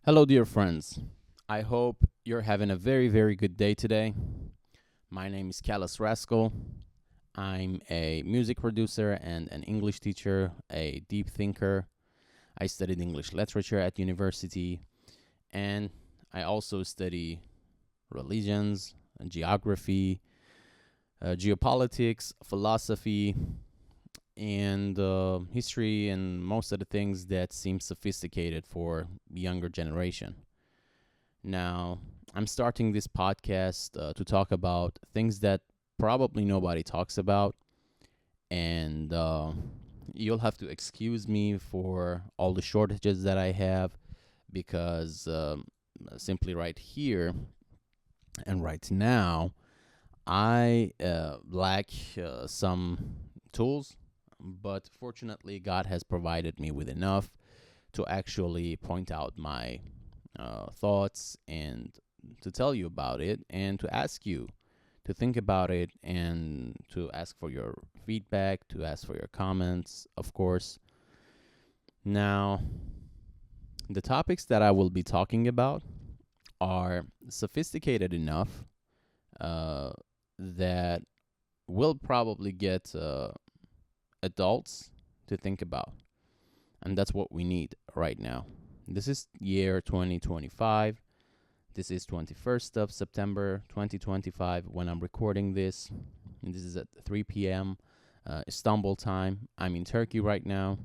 Hello, dear friends. I hope you're having a very, very good day today. My name is Callis Rascal. I'm a music producer and an English teacher, a deep thinker. I studied English literature at university, and I also study religions, geography, geopolitics, philosophy, and history, and most of the things that seem sophisticated for younger generation. Now, I'm starting this podcast to talk about things that probably nobody talks about, and you'll have to excuse me for all the shortages that I have because simply right here and right now, I lack some tools, but fortunately, God has provided me with enough to actually point out my thoughts and to tell you about it and to ask you to think about it and to ask for your feedback, to ask for your comments, of course. Now, the topics that I will be talking about are sophisticated enough uh, that will probably get adults to think about. And that's what we need right now. This is year 2025. This is 21st of September 2025 when I'm recording this. And this is at 3 p.m. Istanbul time. I'm in Turkey right now.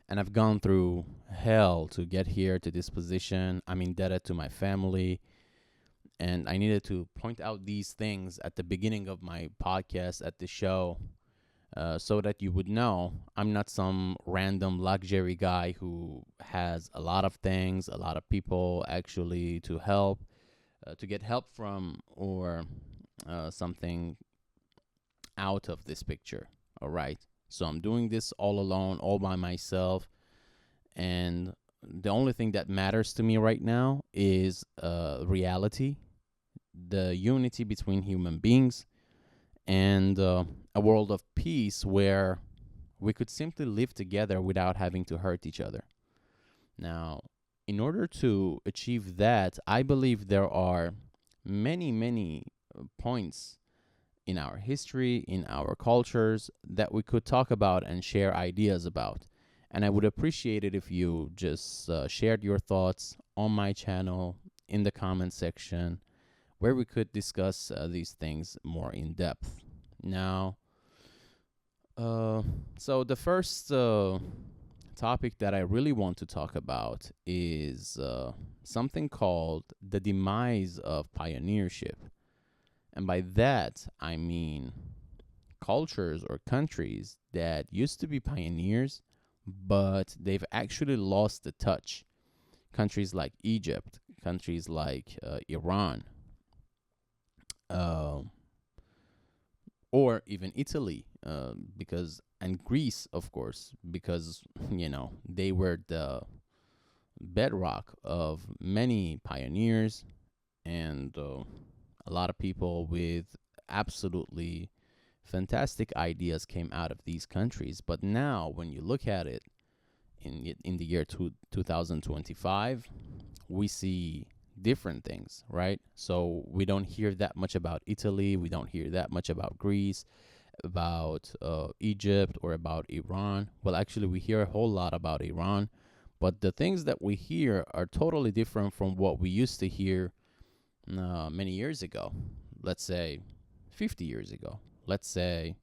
And I've gone through hell to get here to this position. I'm indebted to my family. And I needed to point out these things at the beginning of my podcast at the show so that you would know I'm not some random luxury guy who has a lot of things, a lot of people actually to help, to get help from, or something out of this picture. All right. So I'm doing this all alone, all by myself. And the only thing that matters to me right now is reality, the unity between human beings, and a world of peace where we could simply live together without having to hurt each other. Now, in order to achieve that, I believe there are many, many points in our history, in our cultures that we could talk about and share ideas about. And I would appreciate it if you just shared your thoughts on my channel in the comment section where we could discuss these things more in depth. Now, so the first topic that I really want to talk about is something called the demise of pioneership. And by that, I mean cultures or countries that used to be pioneers, but they've actually lost the touch. Countries like Egypt, countries like Iran, uh, or even Italy, because and Greece, of course, because they were the bedrock of many pioneers and a lot of people with absolutely fantastic ideas came out of these countries. But now, when you look at it in the year 2025, we see different things, right? So we don't hear that much about Italy. We don't hear that much about Greece, about Egypt, or about Iran. Well, actually, we hear a whole lot about Iran, but the things that we hear are totally different from what we used to hear many years ago. Let's say 50 years ago. Let's say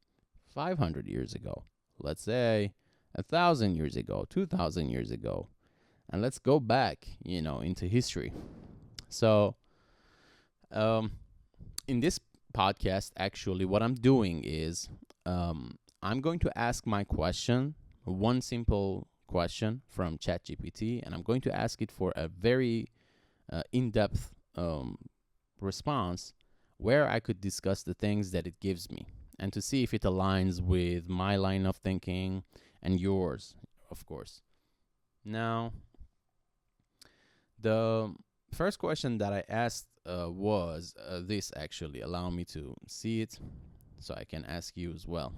500 years ago. Let's say 1,000 years ago, 2,000 years ago. And let's go back, into history. So, um, in this podcast, actually, what I'm doing is I'm going to ask my question, one simple question from ChatGPT, and I'm going to ask it for a very in depth response where I could discuss the things that it gives me and to see if it aligns with my line of thinking and yours, of course. Now, the first question that I asked was this actually. Allow me to see it so I can ask you as well.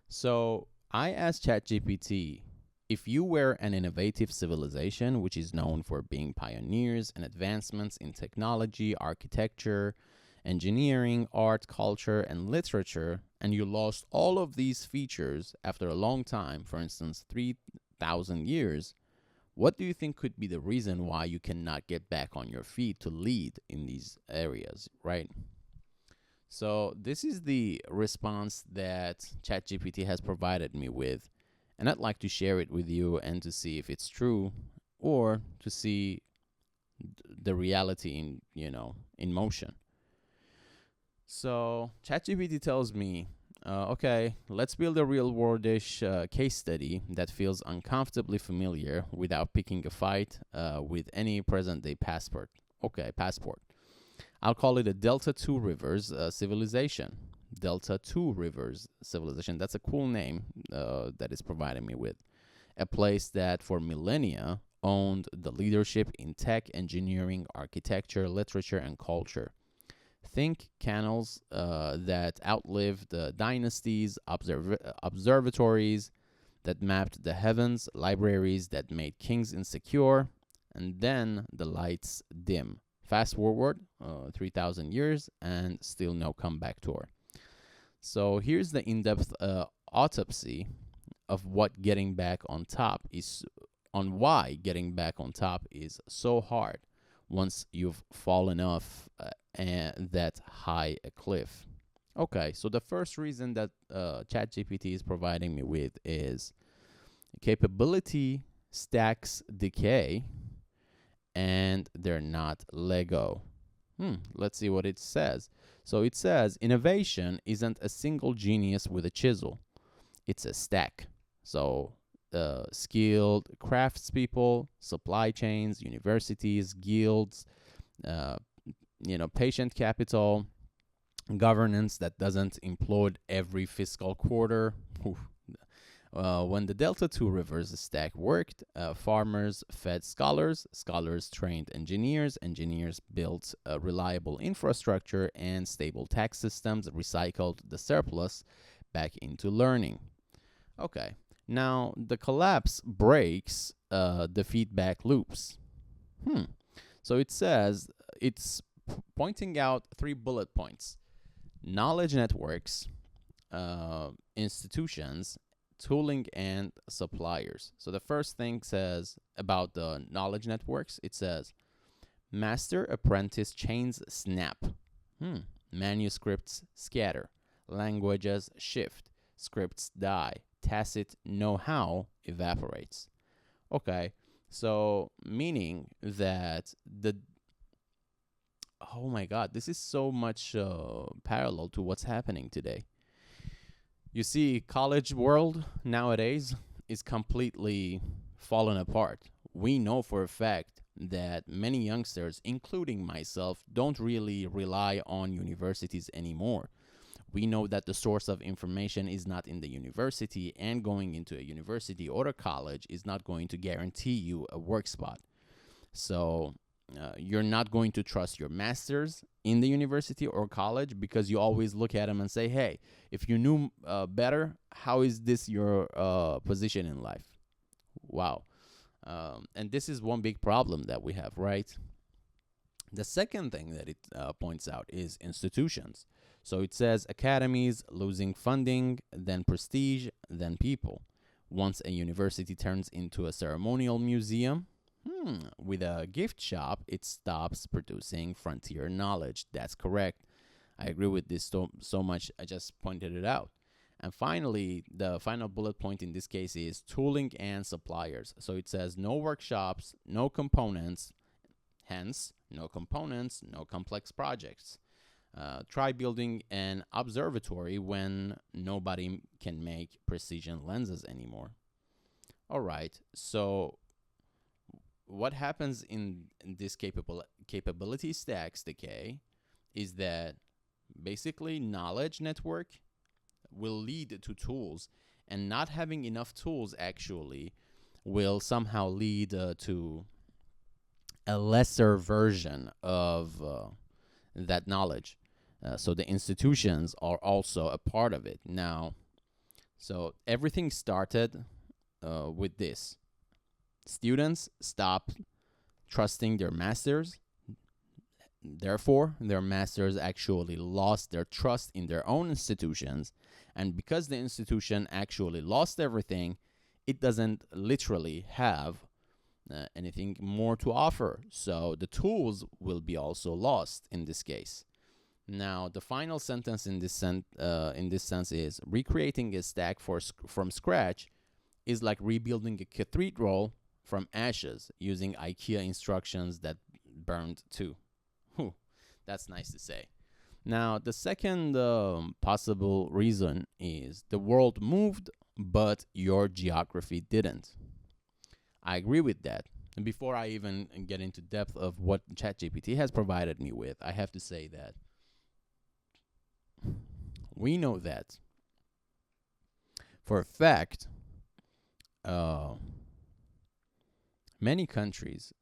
So I asked ChatGPT If you were an innovative civilization, which is known for being pioneers and advancements in technology, architecture, engineering, art, culture, and literature, and you lost all of these features after a long time, for instance, 3,000 years, what do you think could be the reason why you cannot get back on your feet to lead in these areas, right? So this is the response that ChatGPT has provided me with, and I'd like to share it with you and to see if it's true or to see the reality in motion. So ChatGPT tells me, okay, let's build a real-worldish case study that feels uncomfortably familiar without picking a fight with any present-day passport. Okay, passport. I'll call it a Delta 2 Rivers civilization. Delta 2 Rivers civilization. That's a cool name that is providing me with. A place that for millennia owned the leadership in tech, engineering, architecture, literature, and culture. Think canals that outlived dynasties, observatories that mapped the heavens, libraries that made kings insecure, and then the lights dim. Fast forward 3,000 years and still no comeback tour. So here's the in-depth autopsy of what getting back on top is, on why getting back on top is so hard once you've fallen off that high a cliff. Okay, so the first reason that ChatGPT is providing me with is capability stacks decay and they're not Lego. Let's see what it says. So it says innovation isn't a single genius with a chisel. It's a stack. So skilled craftspeople, supply chains, universities, guilds, patient capital, governance that doesn't implode every fiscal quarter. When the Delta 2 Rivers stack worked, farmers fed scholars, scholars trained engineers, engineers built reliable infrastructure and stable tax systems, recycled the surplus back into learning. Okay, now the collapse breaks the feedback loops. So it says it's pointing out 3 bullet points: knowledge networks, institutions, tooling, and suppliers. So the first thing says about the knowledge networks, it says master apprentice chains snap. Manuscripts scatter. Languages shift. Scripts die. Tacit know-how evaporates. Okay, so meaning that oh my God, this is so much parallel to what's happening today. You see, college world nowadays is completely fallen apart. We know for a fact that many youngsters, including myself, don't really rely on universities anymore. We know that the source of information is not in the university, and going into a university or a college is not going to guarantee you a work spot. So you're not going to trust your masters in the university or college because you always look at them and say, hey, if you knew better, how is this your position in life? Wow. And this is one big problem that we have, right? The second thing that it points out is institutions. So it says academies losing funding, then prestige, then people. Once a university turns into a ceremonial museum, with a gift shop, it stops producing frontier knowledge. That's correct. I agree with this so much. I just pointed it out. And finally, the final bullet point in this case is tooling and suppliers. So it says no workshops, no components, hence no components, no complex projects. Try building an observatory when nobody can make precision lenses anymore. All right, so what happens in this capability stacks decay is that basically knowledge network will lead to tools, and not having enough tools actually will somehow lead to a lesser version of that knowledge. So the institutions are also a part of it now. So everything started with this. Students stop trusting their masters. Therefore, their masters actually lost their trust in their own institutions. And because the institution actually lost everything, it doesn't literally have anything more to offer. So the tools will be also lost in this case. Now, the final sentence in this sense is recreating a stack from scratch is like rebuilding a cathedral from ashes using IKEA instructions that burned too. Whew, that's nice to say. Now, the second possible reason is the world moved, but your geography didn't. I agree with that. And before I even get into depth of what ChatGPT has provided me with, I have to say that we know that for a fact, many countries,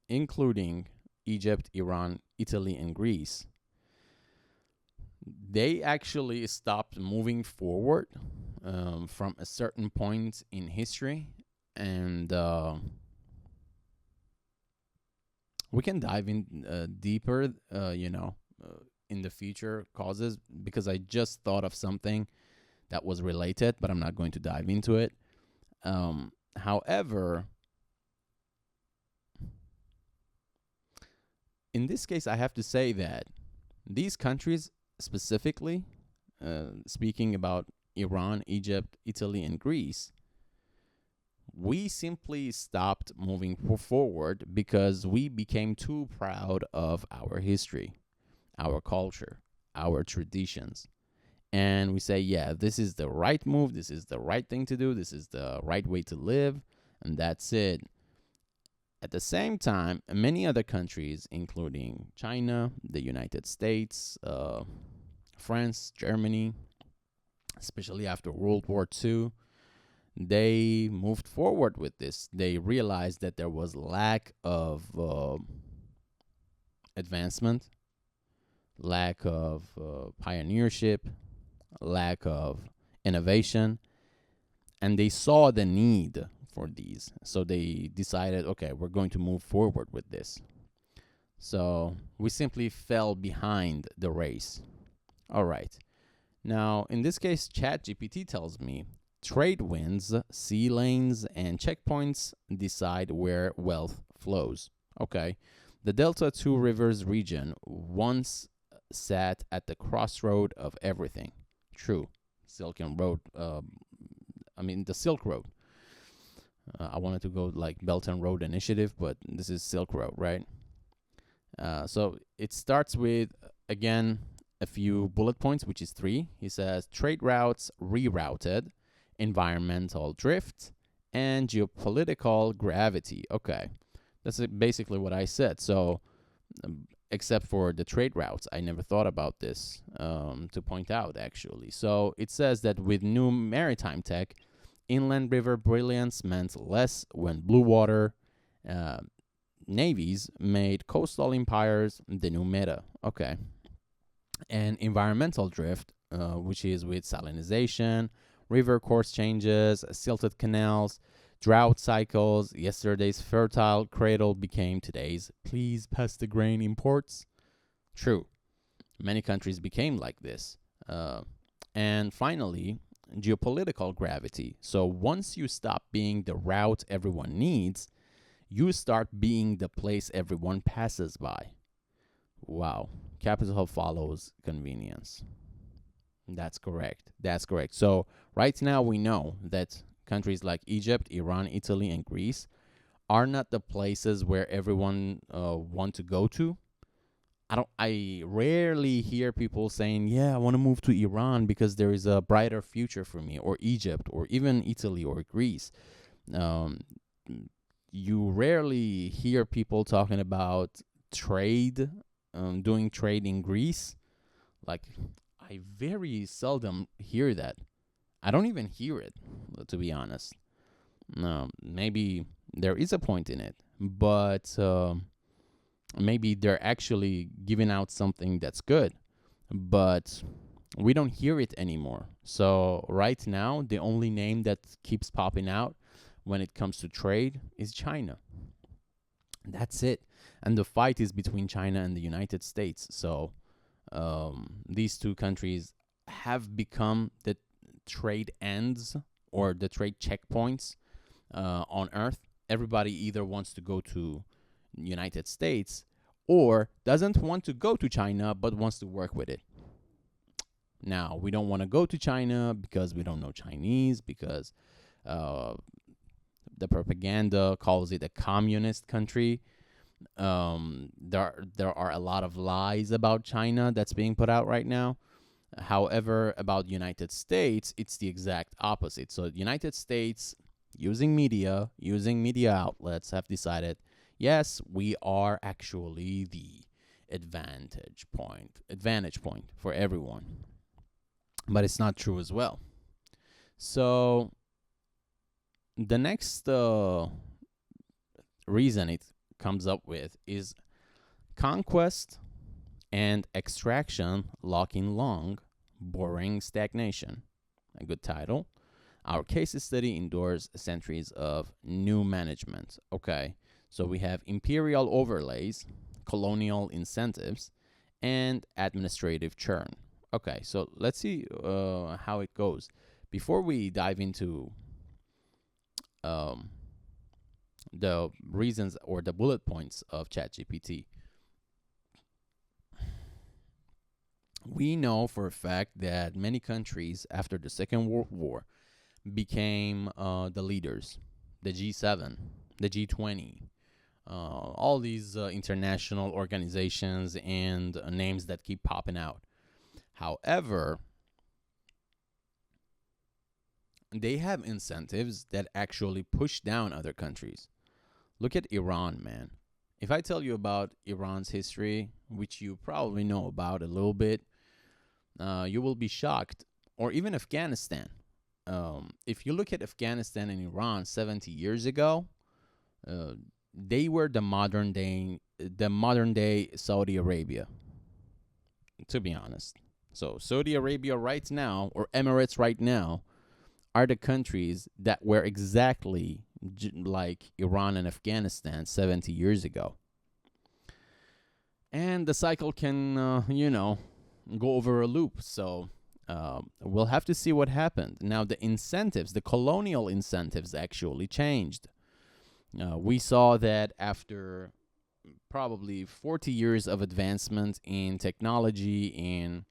including Egypt, Iran, Italy, and Greece, they actually stopped moving forward from a certain point in history. And we can dive in deeper, in the future causes, because I just thought of something that was related, but I'm not going to dive into it. However, in this case, I have to say that these countries, specifically, speaking about Iran, Egypt, Italy, and Greece, we simply stopped moving forward because we became too proud of our history, our culture, our traditions. And we say, yeah, this is the right move, this is the right thing to do, this is the right way to live, and that's it. At the same time, many other countries, including China, the United States, France, Germany, especially after World War II, they moved forward with this. They realized that there was lack of advancement, lack of pioneership, lack of innovation, and they saw the need for these. So they decided, okay, we're going to move forward with this. So we simply fell behind the race. All right. Now, in this case, ChatGPT tells me trade winds, sea lanes, and checkpoints decide where wealth flows. Okay. The Delta Two Rivers region once sat at the crossroad of everything. True. The Silk Road. I wanted to go like Belt and Road Initiative, but this is Silk Road, right? So it starts with, again, a few bullet points, which is 3. He says trade routes rerouted, environmental drift, and geopolitical gravity. Okay, that's basically what I said. So, except for the trade routes, I never thought about this to point out, actually. So it says that with new maritime tech, inland river brilliance meant less when blue water navies made coastal empires the new meta. Okay. And environmental drift, which is with salinization, river course changes, silted canals, drought cycles. Yesterday's fertile cradle became today's please pass the grain imports. True. Many countries became like this. And finally, geopolitical gravity. So once you stop being the route everyone needs, you start being the place everyone passes by. Wow. Capital follows convenience. That's correct. So right now we know that countries like Egypt, Iran, Italy, and Greece are not the places where everyone want to go to. I rarely hear people saying, yeah, I want to move to Iran because there is a brighter future for me, or Egypt, or even Italy or Greece. You rarely hear people talking about trade, doing trade in Greece. Like, I very seldom hear that. I don't even hear it, to be honest. Maybe there is a point in it, but maybe they're actually giving out something that's good, but we don't hear it anymore. So right now, the only name that keeps popping out when it comes to trade is China. That's it. And the fight is between China and the United States. So these two countries have become the trade ends or the trade checkpoints on Earth. Everybody either wants to go to United States or doesn't want to go to China but wants to work with it. Now, we don't want to go to China because we don't know Chinese, because the propaganda calls it a communist country. There are a lot of lies about China that's being put out right now. However, about United States, it's the exact opposite. So the United States, using media outlets, have decided, yes, we are actually the advantage point for everyone. But it's not true as well. So the next reason it comes up with is conquest and extraction locking long, boring stagnation. A good title. Our case study endures centuries of new management. Okay, so we have imperial overlays, colonial incentives, and administrative churn. Okay, so let's see how it goes. Before we dive into the reasons or the bullet points of ChatGPT, we know for a fact that many countries after the Second World War became the leaders, the G7, the G20, all these international organizations and names that keep popping out. However, they have incentives that actually push down other countries. Look at Iran, man. If I tell you about Iran's history, which you probably know about a little bit, you will be shocked. Or even Afghanistan. If you look at Afghanistan and Iran 70 years ago, they were the modern day Saudi Arabia, to be honest. So Saudi Arabia right now, or Emirates right now, are the countries that were exactly like Iran and Afghanistan 70 years ago. And the cycle can, go over a loop. So we'll have to see what happened. Now, the incentives, the colonial incentives actually changed. We saw that after probably 40 years of advancement in technology, in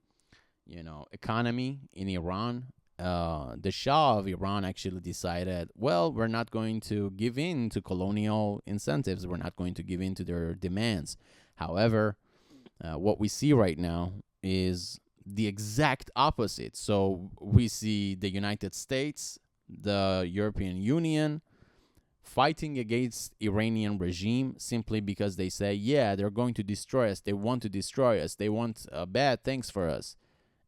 economy in Iran, the Shah of Iran actually decided, well, we're not going to give in to colonial incentives. We're not going to give in to their demands. However, what we see right now is the exact opposite. So we see the United States, the European Union fighting against Iranian regime simply because they say, yeah, they're going to destroy us. They want to destroy us. They want bad things for us.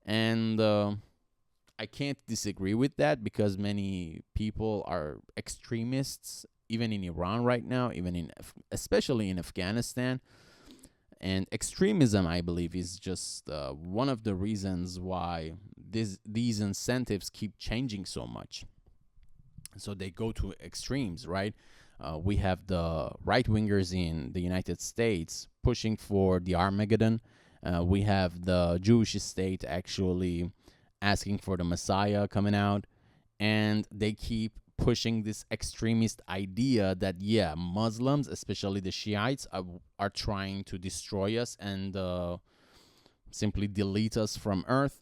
And I can't disagree with that, because many people are extremists, even in Iran right now, especially in Afghanistan. And extremism, I believe, is just one of the reasons why these incentives keep changing so much. So they go to extremes, right? We have the right-wingers in the United States pushing for the Armageddon. We have the Jewish state actually asking for the Messiah coming out. And they keep pushing this extremist idea that, yeah, Muslims, especially the Shiites, are trying to destroy us and simply delete us from Earth.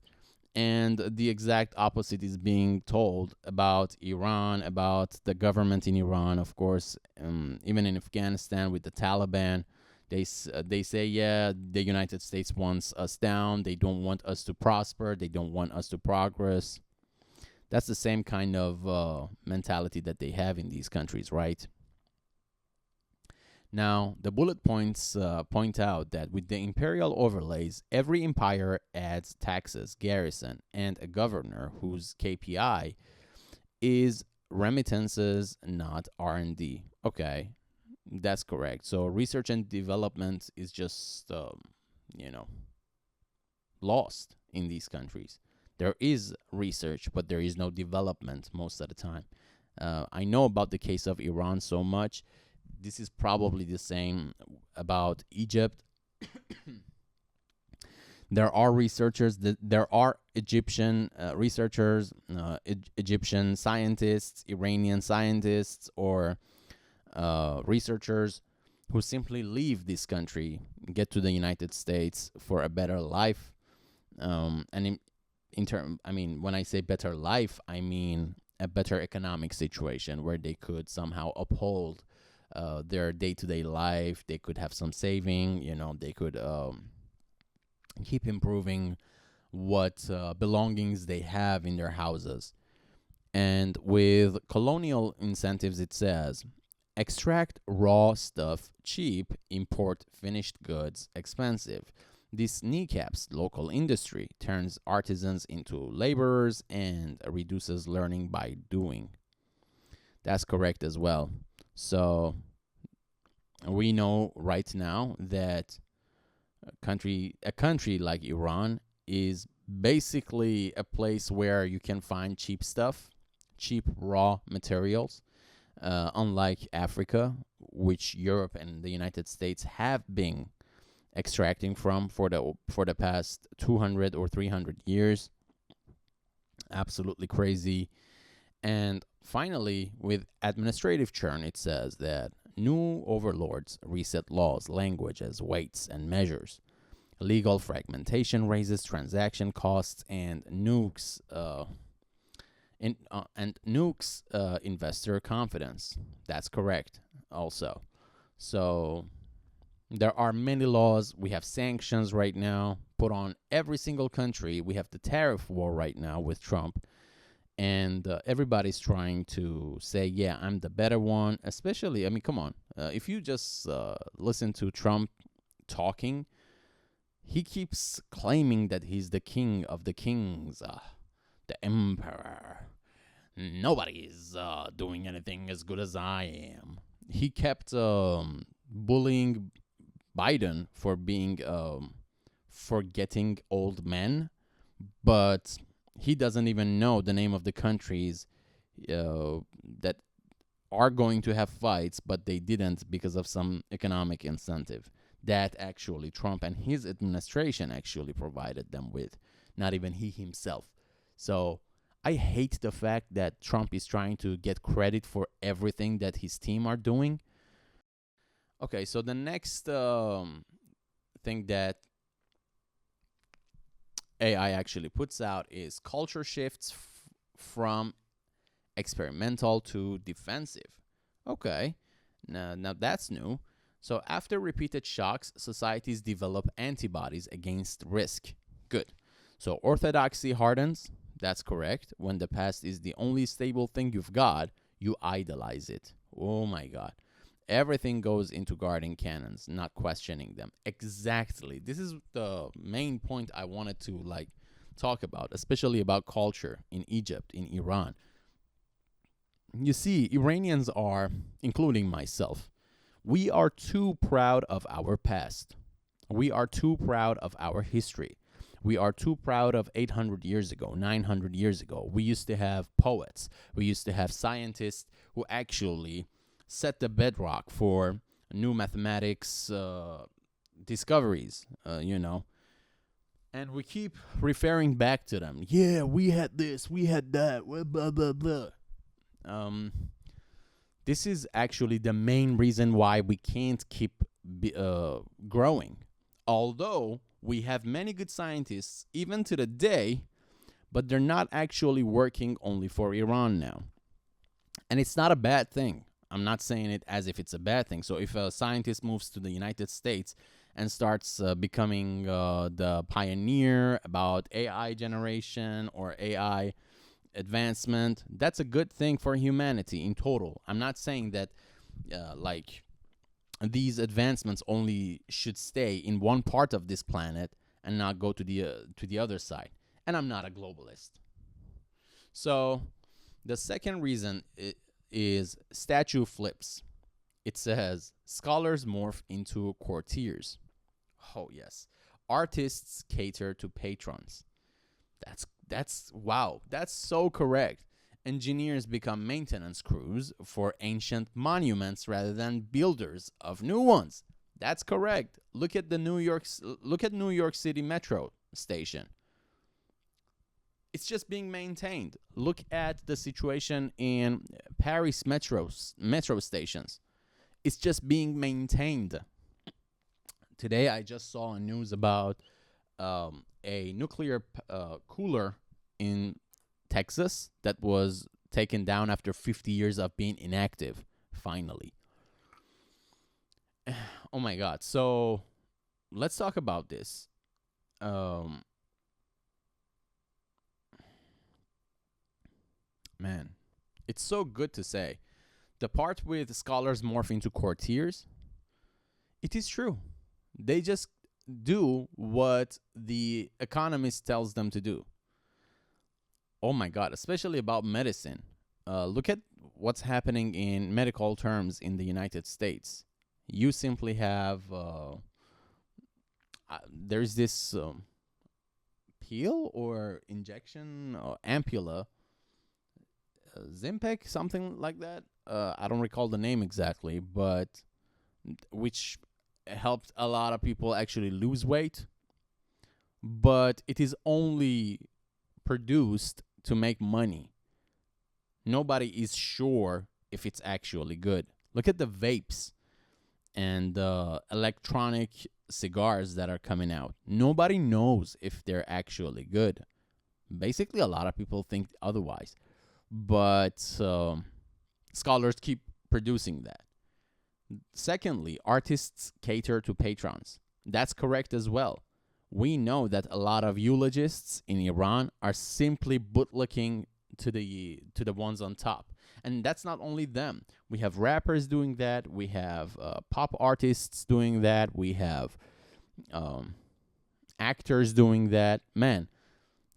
And the exact opposite is being told about Iran, about the government in Iran, of course, even in Afghanistan with the Taliban. They say, yeah, the United States wants us down. They don't want us to prosper. They don't want us to progress. That's the same kind of mentality that they have in these countries, right? Now, the bullet points point out that with the imperial overlays, every empire adds taxes, garrison, and a governor whose KPI is remittances, not R&D. Okay, that's correct. So research and development is just, lost in these countries. There is research, but there is no development most of the time. I know about the case of Iran so much. This is probably the same about Egypt. There are researchers, there are Egyptian researchers, Egyptian scientists, Iranian scientists, or researchers who simply leave this country, get to the United States for a better life. And in term, I mean, when I say better life, I mean a better economic situation where they could somehow uphold their day-to-day life. They could have some saving, they could keep improving what belongings they have in their houses. And with colonial incentives, it says, extract raw stuff cheap, import finished goods expensive. This kneecaps local industry, turns artisans into laborers, and reduces learning by doing. That's correct as well. So we know right now that a country like Iran is basically a place where you can find cheap stuff, cheap raw materials, unlike Africa, which Europe and the United States have been extracting from for the past 200 or 300 years. Absolutely crazy. And finally, with administrative churn, it says that new overlords reset laws, languages, weights, and measures. Legal fragmentation raises transaction costs and nukes investor confidence. That's correct also. So there are many laws. We have sanctions right now put on every single country. We have the tariff war right now with Trump. And everybody's trying to say, yeah, I'm the better one. Especially, I mean, come on. If you just listen to Trump talking, he keeps claiming that he's the king of the kings, the emperor. Nobody's doing anything as good as I am. He kept bullying Biden for being forgetting old men, but he doesn't even know the name of the countries that are going to have fights, but they didn't because of some economic incentive that actually Trump and his administration actually provided them with, not even he himself. So I hate the fact that Trump is trying to get credit for everything that his team are doing. Okay, so the next thing that AI actually puts out is culture shifts from experimental to defensive. Okay, now that's new. So after repeated shocks, societies develop antibodies against risk. Good. So orthodoxy hardens. That's correct. When the past is the only stable thing you've got, you idolize it. Oh my God. Everything goes into guarding cannons, not questioning them. Exactly. This is the main point I wanted to talk about, especially about culture in Egypt, in Iran. You see, Iranians are, including myself, we are too proud of our past. We are too proud of our history. We are too proud of 800 years ago, 900 years ago. We used to have poets. We used to have scientists who actually set the bedrock for new mathematics discoveries, And we keep referring back to them. Yeah, we had this, we had that, blah, blah, blah. This is actually the main reason why we can't keep growing. Although we have many good scientists, even to the day, but they're not actually working only for Iran now. And it's not a bad thing. I'm not saying it as if it's a bad thing. So if a scientist moves to the United States and starts becoming the pioneer about AI generation or AI advancement, that's a good thing for humanity in total. I'm not saying that these advancements only should stay in one part of this planet and not go to the other side. And I'm not a globalist. So the second reason is statue flips. It says scholars morph into courtiers. Oh yes, artists cater to patrons. That's wow. That's so correct. Engineers become maintenance crews for ancient monuments rather than builders of new ones. That's correct. Look at New York City Metro station. It's just being maintained. Look at the situation in Paris metro stations. It's just being maintained. Today, I just saw a news about a nuclear cooler in Texas that was taken down after 50 years of being inactive, finally. Oh my God. So let's talk about this. Man, it's so good to say. The part with scholars morph into courtiers, it is true. They just do what the economist tells them to do. Oh my God, especially about medicine. Look at what's happening in medical terms in the United States. You simply have, there's this peel or injection or ampulla, Zimpec, something like that. I don't recall the name exactly, but which helped a lot of people actually lose weight. But it is only produced to make money. Nobody is sure if it's actually good. Look at the vapes and electronic cigars that are coming out. Nobody knows if they're actually good. Basically, a lot of people think otherwise. But scholars keep producing that. Secondly, artists cater to patrons. That's correct as well. We know that a lot of eulogists in Iran are simply bootlicking to the ones on top. And that's not only them. We have rappers doing that. We have pop artists doing that. We have actors doing that. Man,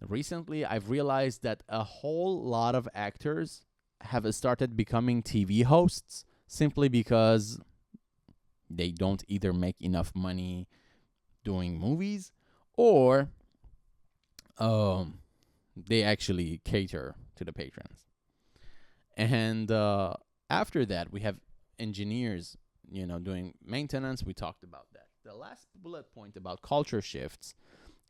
recently I've realized that a whole lot of actors have started becoming TV hosts simply because they don't either make enough money doing movies or they actually cater to the patrons. And after that, we have engineers, doing maintenance. We talked about that. The last bullet point about culture shifts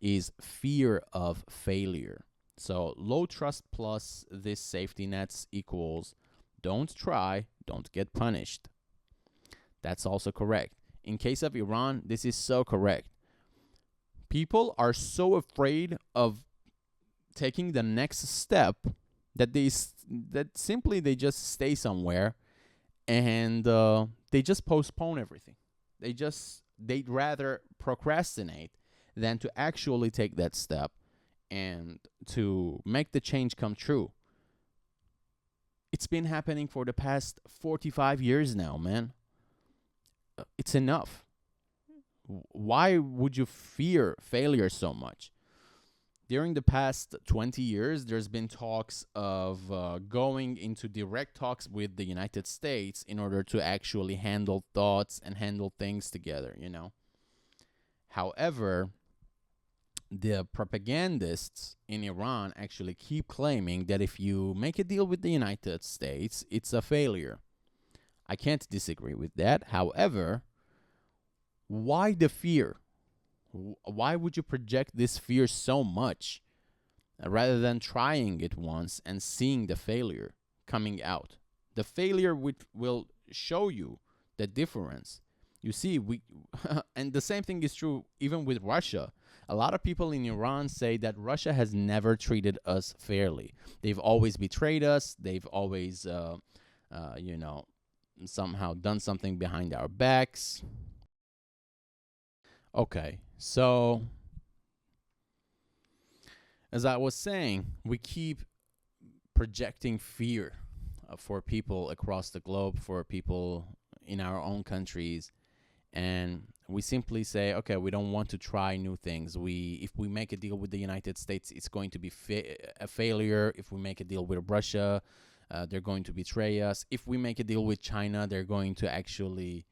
is fear of failure. So low trust plus this safety nets equals don't try, don't get punished. That's also correct. In case of Iran, this is so correct. People are so afraid of taking the next step that they just stay somewhere and they just postpone everything. They'd rather procrastinate than to actually take that step and to make the change come true. It's been happening for the past 45 years now, man. It's enough. Why would you fear failure so much? During the past 20 years, there's been talks of going into direct talks with the United States in order to actually handle thoughts and handle things together, However, the propagandists in Iran actually keep claiming that if you make a deal with the United States, it's a failure. I can't disagree with that. However, why the fear? Why would you project this fear so much rather than trying it once and seeing the failure coming out? The failure will show you the difference. You see, and the same thing is true even with Russia. A lot of people in Iran say that Russia has never treated us fairly. They've always betrayed us. They've always, somehow done something behind our backs. Okay, so as I was saying, we keep projecting fear for people across the globe, for people in our own countries, and we simply say, okay, we don't want to try new things. If we make a deal with the United States, it's going to be a failure. If we make a deal with Russia, they're going to betray us. If we make a deal with China, they're going to actually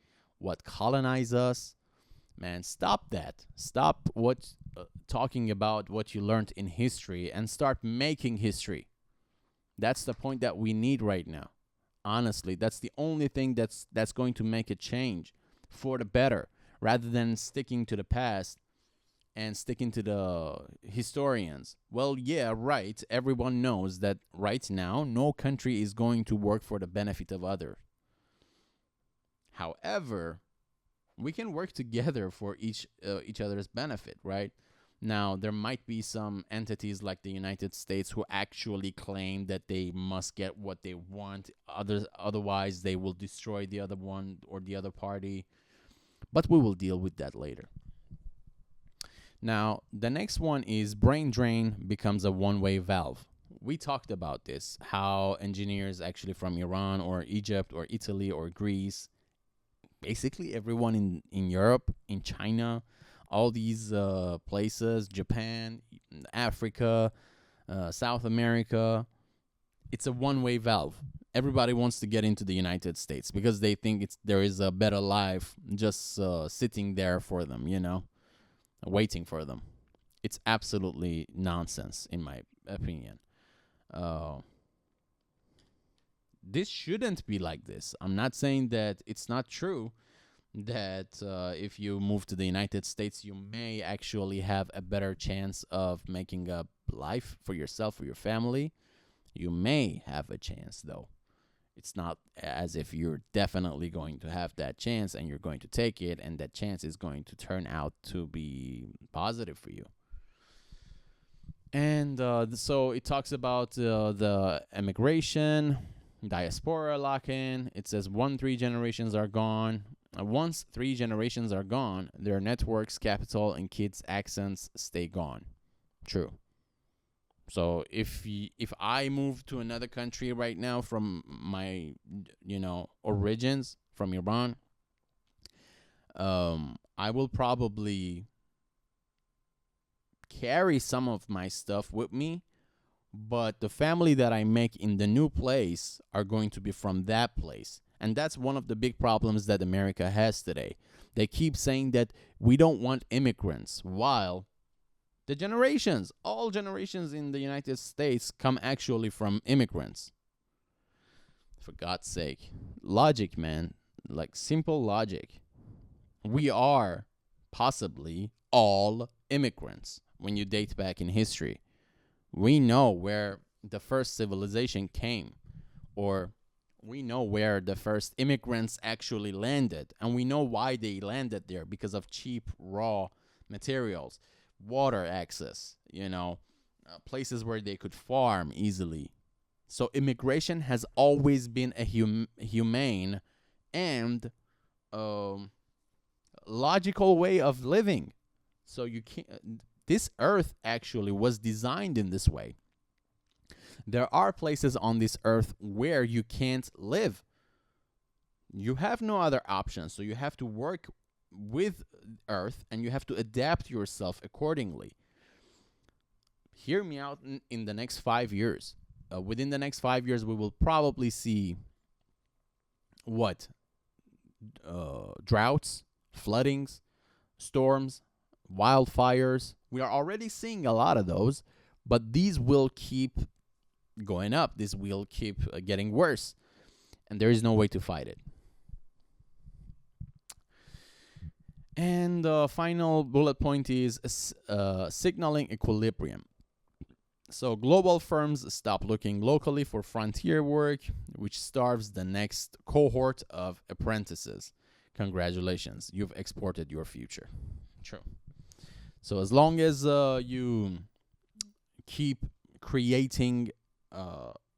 colonize us. Man, stop that. Stop talking about what you learned in history and start making history. That's the point that we need right now. Honestly, that's the only thing that's going to make a change for the better, rather than sticking to the past and sticking to the historians. Well, yeah, right. Everyone knows that right now no country is going to work for the benefit of others. However, we can work together for each other's benefit, right? Now, there might be some entities like the United States who actually claim that they must get what they want. Otherwise, they will destroy the other one or the other party. But we will deal with that later. Now, the next one is brain drain becomes a one-way valve. We talked about this, how engineers actually from Iran or Egypt or Italy or Greece, basically everyone in Europe, in China, all these places, Japan, Africa, South America, it's a one-way valve. Everybody wants to get into the United States because they think there is a better life just sitting there for them, waiting for them. It's absolutely nonsense, in my opinion. This shouldn't be like this. I'm not saying that it's not true that if you move to the United States, you may actually have a better chance of making a life for yourself, for your family. You may have a chance, though. It's not as if you're definitely going to have that chance and you're going to take it, and that chance is going to turn out to be positive for you. And so it talks about the immigration, diaspora lock-in. It says once 3 generations are gone, their networks, capital, and kids' accents stay gone. True. So if I move to another country right now from my origins from Iran, I will probably carry some of my stuff with me, but the family that I make in the new place are going to be from that place. And that's one of the big problems that America has today. They keep saying that we don't want immigrants, while all generations in the United States come actually from immigrants. For God's sake. Logic, man. Like simple logic. We are possibly all immigrants when you date back in history. We know where the first civilization came, or we know where the first immigrants actually landed, and we know why they landed there, because of cheap raw materials, water access, places where they could farm easily. So immigration has always been a humane and logical way of living. So you can't. This earth actually was designed in this way. There are places on this earth where you can't live. You have no other option, so you have to work with earth and you have to adapt yourself accordingly. Hear me out in the next 5 years. Within the next 5 years, we will probably see what? Droughts, floodings, storms, wildfires. We are already seeing a lot of those, but these will keep going up. This will keep getting worse, and there is no way to fight it. And the final bullet point is signaling equilibrium. So global firms stop looking locally for frontier work, which starves the next cohort of apprentices. Congratulations, you've exported your future. True. So as long as you keep creating,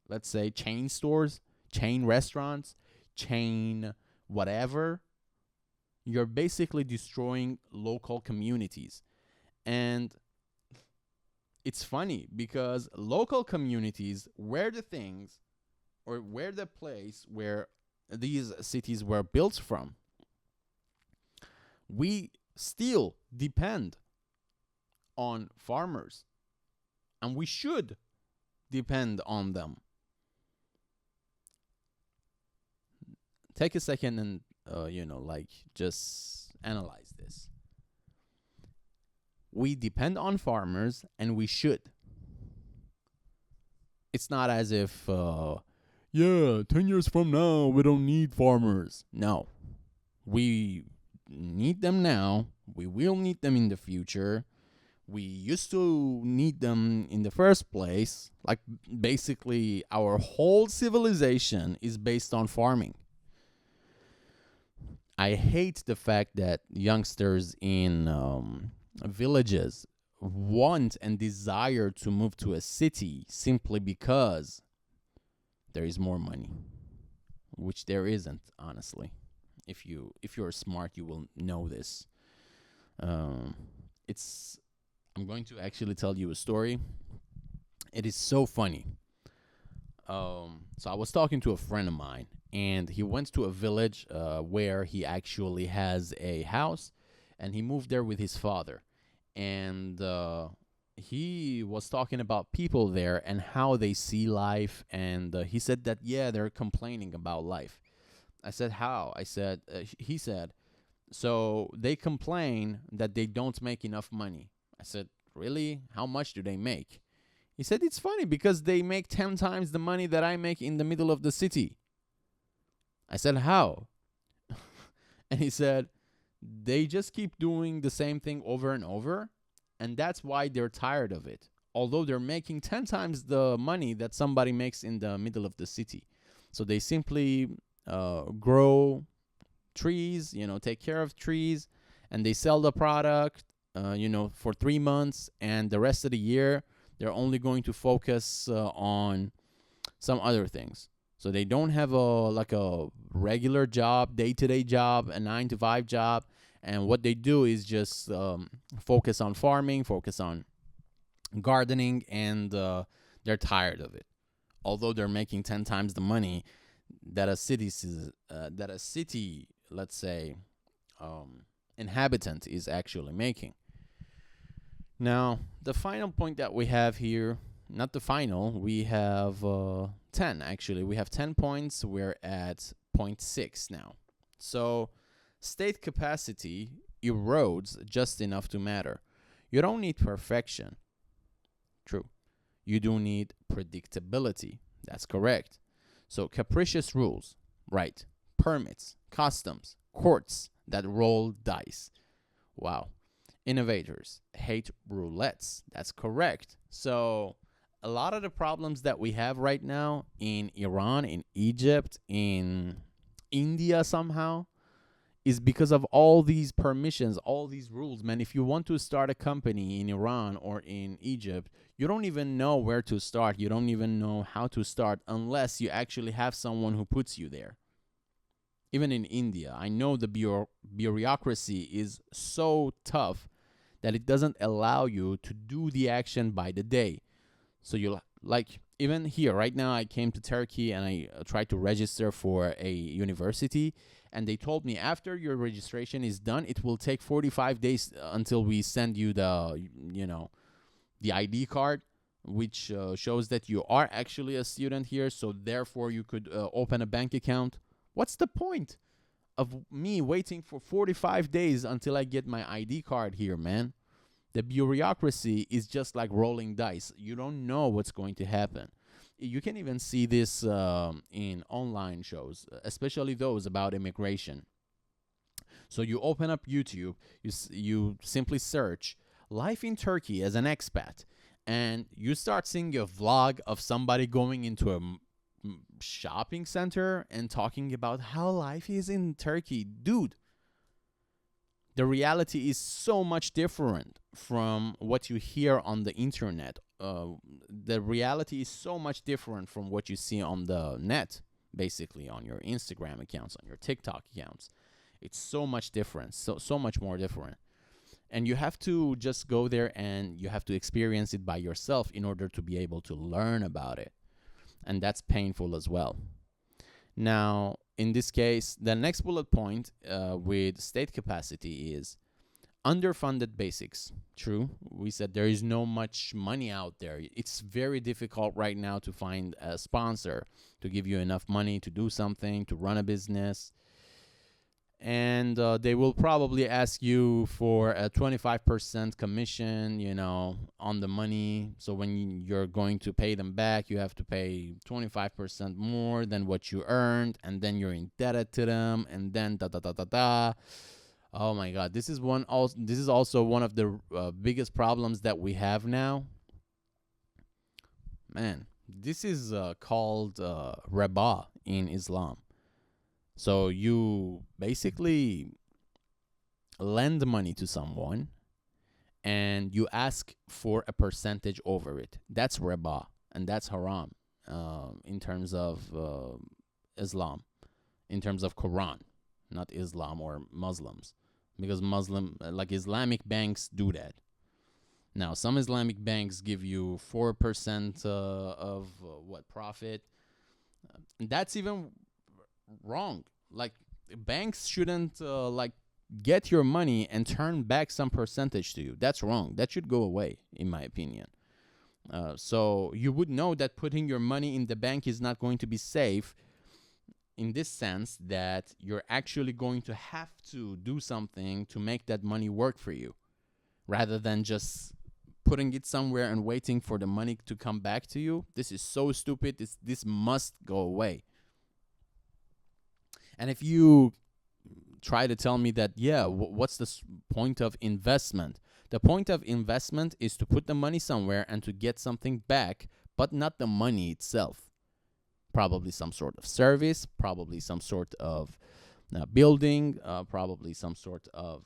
let's say, chain stores, chain restaurants, chain whatever, you're basically destroying local communities. And it's funny because local communities were the things, or were the place where these cities were built from. We still depend on farmers, and we should depend on them. Take a second and just analyze this. We depend on farmers, and we should. It's not as if, yeah, 10 years from now, we don't need farmers. No, we need them now. We will need them in the future. We used to need them in the first place. Like, basically, our whole civilization is based on farming. I hate the fact that youngsters in villages want and desire to move to a city simply because there is more money, which there isn't, honestly. If you're smart, you will know this. Um, it's I'm going to actually tell you a story. It is so funny. So I was talking to a friend of mine, and he went to a village where he actually has a house, and he moved there with his father. And he was talking about people there and how they see life, and he said that, yeah, they're complaining about life. I said, how? He said, so they complain that they don't make enough money. I said, really? How much do they make? He said, it's funny because they make 10 times the money that I make in the middle of the city. I said, how? And he said, they just keep doing the same thing over and over, and that's why they're tired of it. Although they're making 10 times the money that somebody makes in the middle of the city. So they simply grow trees, take care of trees, and they sell the product, for 3 months, and the rest of the year, they're only going to focus on some other things. So they don't have a regular job, day-to-day job, a 9 to 5 job. And what they do is just focus on farming, focus on gardening, and they're tired of it. Although they're making 10 times the money that a city, let's say, inhabitant is actually making. Now, the final point that we have here, not the final, we have 10 actually. We have 10 points. We're at point 6 now. So, state capacity erodes just enough to matter. You don't need perfection. True. You do need predictability. That's correct. So, capricious rules, right? Permits, customs, courts that roll dice. Wow. Innovators hate roulettes. That's correct. So, a lot of the problems that we have right now in Iran, in Egypt, in India somehow, is because of all these permissions, all these rules. Man, if you want to start a company in Iran or in Egypt, you don't even know where to start. You don't even know how to start unless you actually have someone who puts you there. Even in India, I know the bureaucracy is so tough that it doesn't allow you to do the action by the day. So even here, right now, I came to Turkey and I tried to register for a university. And they told me after your registration is done, it will take 45 days until we send you the ID card, which shows that you are actually a student here. So therefore, you could open a bank account. What's the point of me waiting for 45 days until I get my ID card here, man? The bureaucracy is just like rolling dice. You don't know what's going to happen. You can even see this in online shows, especially those about immigration. So you open up YouTube, you simply search life in Turkey as an expat, and you start seeing a vlog of somebody going into a shopping center and talking about how life is in Turkey. Dude, the reality is so much different from what you hear on the internet. The reality is so much different from what you see on the net, basically on your Instagram accounts, on your TikTok accounts. It's so much different, so much more different. And you have to just go there and you have to experience it by yourself in order to be able to learn about it. And that's painful as well. Now, in this case, the next bullet point with state capacity is underfunded basics. True. We said there is no much money out there. It's very difficult right now to find a sponsor to give you enough money to do something, to run a business. And and they will probably ask you for a 25% commission, on the money. So when you're going to pay them back, you have to pay 25% more than what you earned, and then you're indebted to them, and then da da da da da. Oh my God, this is also one of the biggest problems that we have now. Man, this is called riba in Islam. So you basically lend money to someone and you ask for a percentage over it. That's riba, and that's haram in terms of Islam, in terms of Quran, not Islam or Muslims, because Islamic banks do that. Now, some Islamic banks give you 4% of what profit. That's even wrong. Like, banks shouldn't get your money and turn back some percentage to you. That's wrong. That should go away, in my opinion. So you would know that putting your money in the bank is not going to be safe, in this sense that you're actually going to have to do something to make that money work for you, rather than just putting it somewhere and waiting for the money to come back to you. This is so stupid. This must go away. And if you try to tell me that, what's the point of investment? The point of investment is to put the money somewhere and to get something back, but not the money itself. Probably some sort of service, probably some sort of building, probably some sort of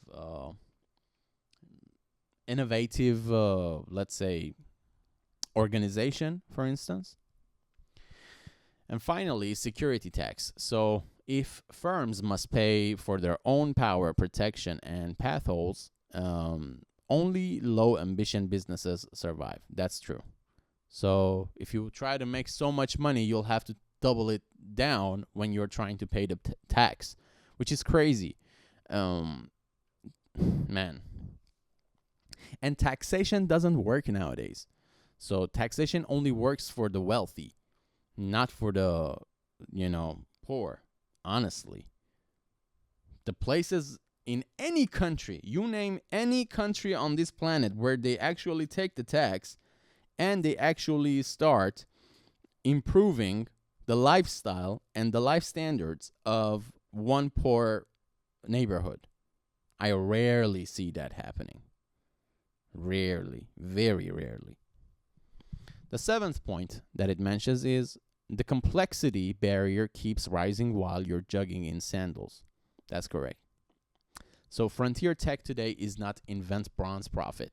innovative, let's say, organization, for instance. And finally, security tax. So if firms must pay for their own power, protection, and path holes, only low ambition businesses survive. That's true. So if you try to make so much money, you'll have to double it down when you're trying to pay the tax, which is crazy. Man. And taxation doesn't work nowadays. So taxation only works for the wealthy, not for the, poor. Honestly, the places in any country, you name any country on this planet where they actually take the tax and they actually start improving the lifestyle and the life standards of one poor neighborhood, I rarely see that happening. Rarely, very rarely. The seventh point that it mentions is the complexity barrier keeps rising while you're jogging in sandals. That's correct. So frontier tech today is not invent bronze profit.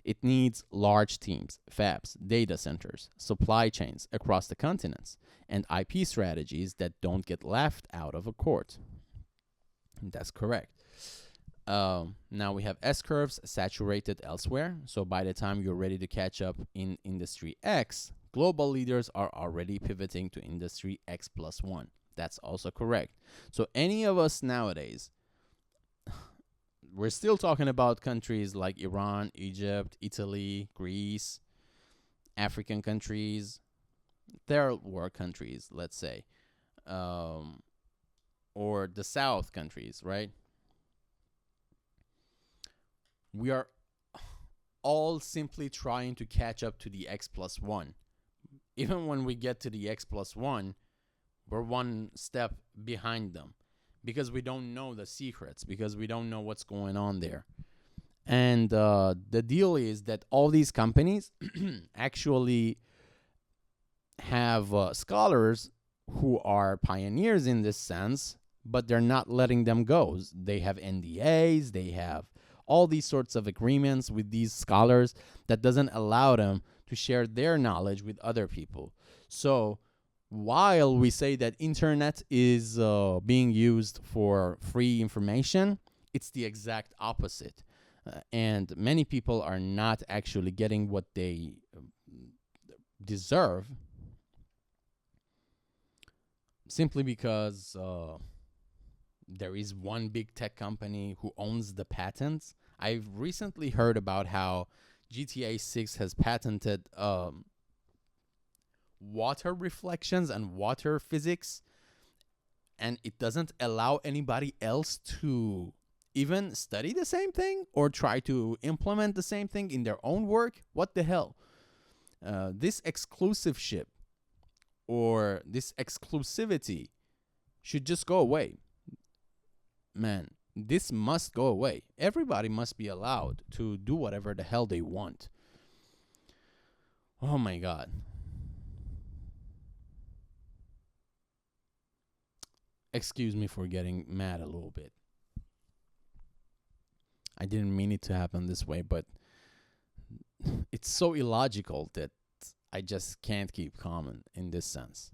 It needs large teams, fabs, data centers, supply chains across the continents, and IP strategies that don't get laughed out of a court. That's correct. Now we have S-curves saturated elsewhere. So by the time you're ready to catch up in industry X, global leaders are already pivoting to industry X plus one. That's also correct. So any of us nowadays, we're still talking about countries like Iran, Egypt, Italy, Greece, African countries, third world countries, let's say, or the South countries, right? We are all simply trying to catch up to the X plus one. Even when we get to the X plus one, we're one step behind them because we don't know the secrets, because we don't know what's going on there. And the deal is that all these companies actually have scholars who are pioneers in this sense, but they're not letting them go. They have NDAs, they have all these sorts of agreements with these scholars that doesn't allow them to share their knowledge with other people. So while we say that internet is being used for free information, it's the exact opposite. And many people are not actually getting what they deserve simply because there is one big tech company who owns the patents. I've recently heard about how GTA 6 has patented water reflections and water physics, and it doesn't allow anybody else to even study the same thing or try to implement the same thing in their own work. What the hell? This exclusiveship or this exclusivity should just go away. Man, this must go away. Everybody must be allowed to do whatever the hell they want. Oh my God. Excuse me for getting mad a little bit. I didn't mean it to happen this way, but it's so illogical that I just can't keep calm in this sense.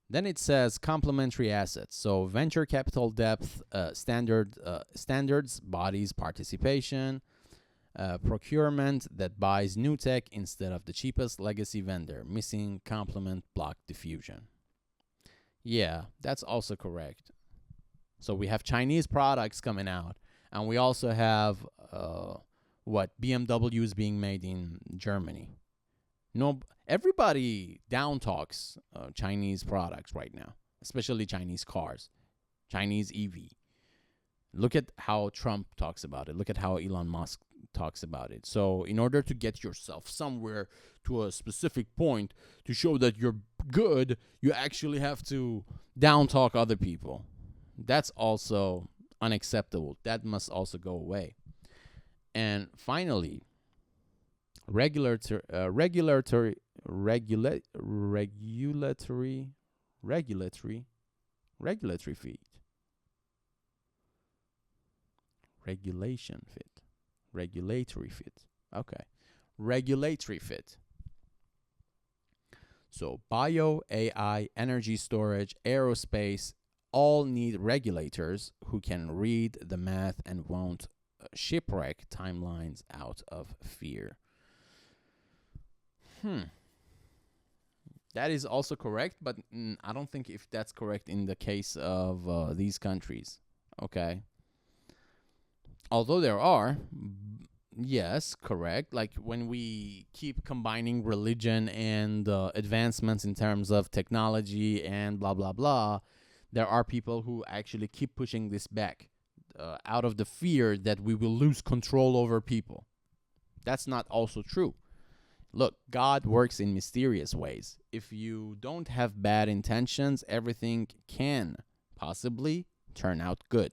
Then it says complementary assets. So venture capital depth, standards, bodies participation, procurement that buys new tech instead of the cheapest legacy vendor, missing complement block diffusion. Yeah, that's also correct. So we have Chinese products coming out, and we also have BMW is being made in Germany. No, everybody down talks Chinese products right now, especially Chinese cars, Chinese EV. Look at how Trump talks about it. Look at how Elon Musk talks about it. So in order to get yourself somewhere to a specific point to show that you're good, you actually have to down talk other people. That's also unacceptable. That must also go away. And finally, regulatory feet. Regulation fit. Regulatory fit. Okay. Regulatory fit. So bio, AI, energy storage, aerospace all need regulators who can read the math and won't shipwreck timelines out of fear. That is also correct, but I don't think if that's correct in the case of these countries. Okay. Although there are, yes, correct. Like when we keep combining religion and advancements in terms of technology and blah, blah, blah, there are people who actually keep pushing this back out of the fear that we will lose control over people. That's not also true. Look, God works in mysterious ways. If you don't have bad intentions, everything can possibly turn out good.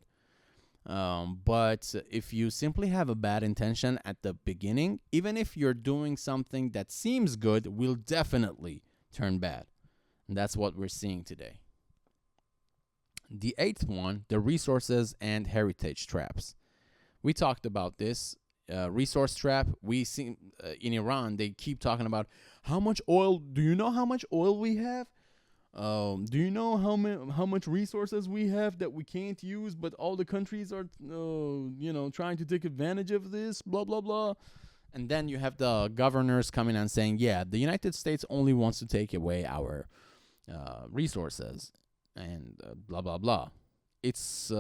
But if you simply have a bad intention at the beginning, even if you're doing something that seems good, will definitely turn bad. And that's what we're seeing today. The 8th one, the resources and heritage traps. We talked about this. Resource trap. We see in Iran, they keep talking about how much oil. Do you know how much oil we have? Do you know how much resources we have that we can't use, but all the countries are, trying to take advantage of this, blah, blah, blah. And then you have the governors coming and saying, yeah, the United States only wants to take away our resources and blah, blah, blah. It's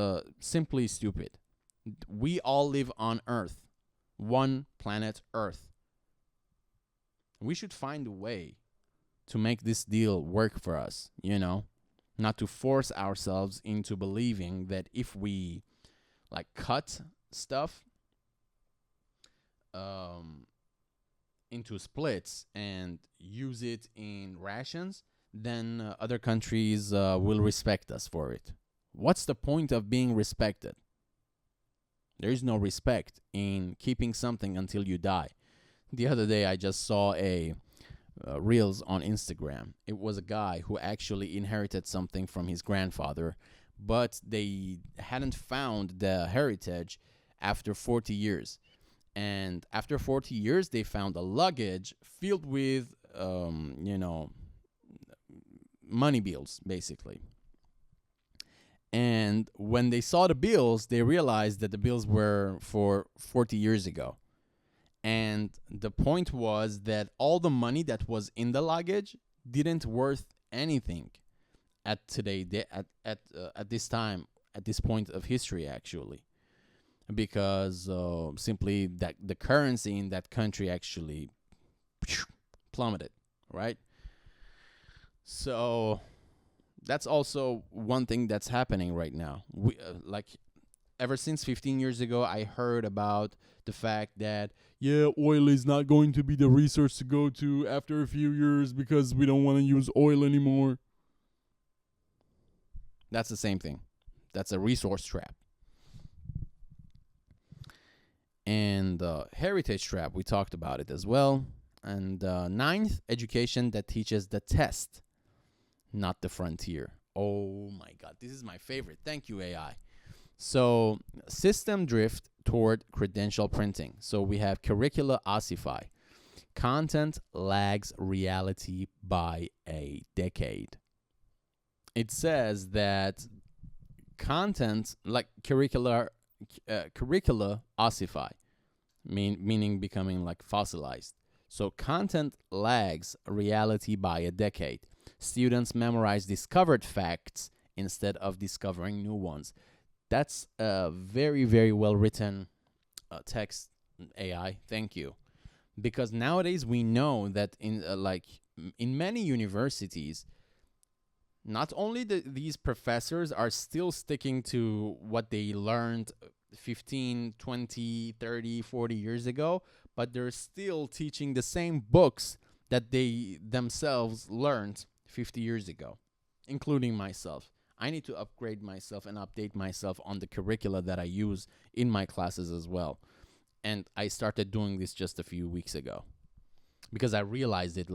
simply stupid. We all live on Earth, one planet Earth. We should find a way to make this deal work for us, not to force ourselves into believing that if we cut stuff into splits and use it in rations, then other countries will respect us for it. What's the point of being respected? There is no respect in keeping something until you die. The other day I just saw a reels on Instagram. It was a guy who actually inherited something from his grandfather, but they hadn't found the heritage after 40 years. And after 40 years, they found a luggage filled with, money bills, basically. And when they saw the bills, they realized that the bills were for 40 years ago. And the point was that all the money that was in the luggage didn't worth anything at this time, at this point of history, actually, because simply that the currency in that country actually plummeted, right? So That's also one thing that's happening right now. Like ever since 15 years ago, I heard about the fact that, yeah, oil is not going to be the resource to go to after a few years because we don't want to use oil anymore. That's the same thing. That's a resource trap. And heritage trap, we talked about it as well. And ninth, education that teaches the test, not the frontier. Oh my God, this is my favorite. Thank you, AI. So, system drift toward credential printing. So, we have curricula ossify. Content lags reality by a decade. It says that content, like curricula ossify, meaning becoming like fossilized. So, content lags reality by a decade. Students memorize discovered facts instead of discovering new ones. That's a very, very well written text, AI. Thank you. Because nowadays we know that in many universities, not only these professors are still sticking to what they learned 15, 20, 30, 40 years ago, but they're still teaching the same books that they themselves learned 50 years ago, including myself. I need to upgrade myself and update myself on the curricula that I use in my classes as well. And I started doing this just a few weeks ago because I realized it